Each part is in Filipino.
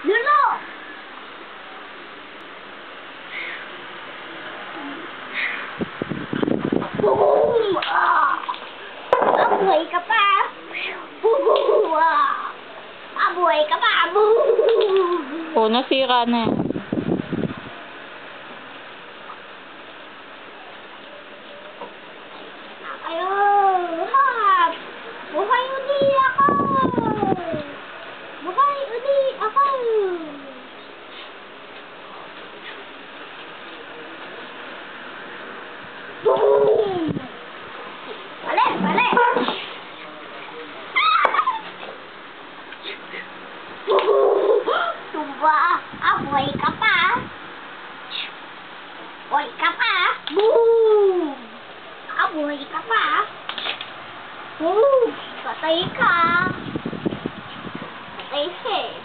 Lulo! Boom! Abuhay ka pa! Boom! Abuhay ka pa! Boom! Oh, nasira na. Ayun! Ha! Buhay uli ako! Buhay uli ako! Boom! Balik! Balik! Tuba! Buhay ka pa! Buhay ka pa! Boom! Buhay ka pa! Patay ka! Patay siya eh.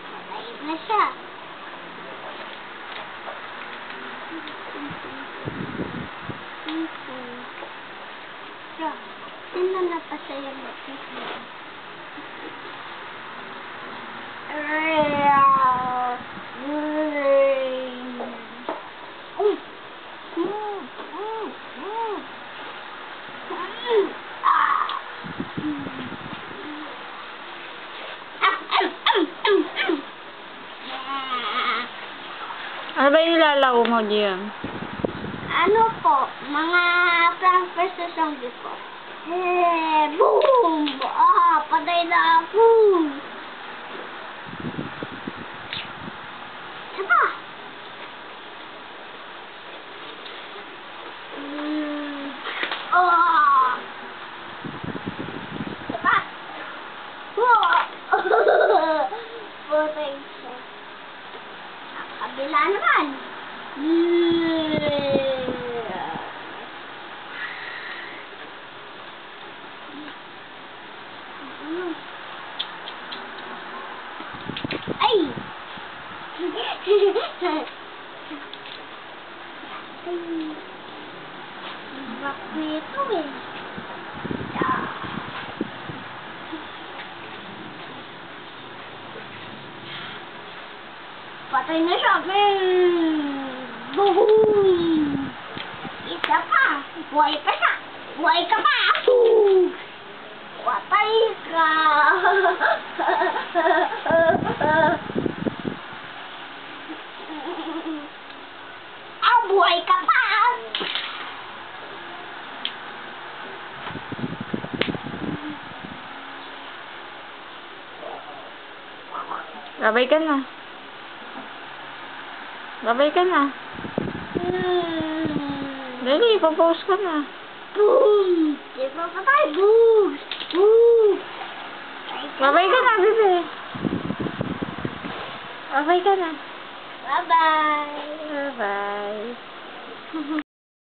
Patay na siya. Tingnan na pa siya yung Ano ba yung nilalaro mo diyan? Ano po? Mga prank versus zombie po. Boom! Patay na ako! Saba! Saba! Patay siya. Kabila naman. Ay! Bak nito eh. Patay na siya. Boom! Isa pa. Buhay pa siya. Buhay ka pa. Patay ka. Buhay ka pa. Babay ka na. Babay ka na. Dali, papause ka na. Boom! Di ba patay? Boom! Boom! Babay ka na, bebe. Babay ka na. Bye-bye! Bye-bye.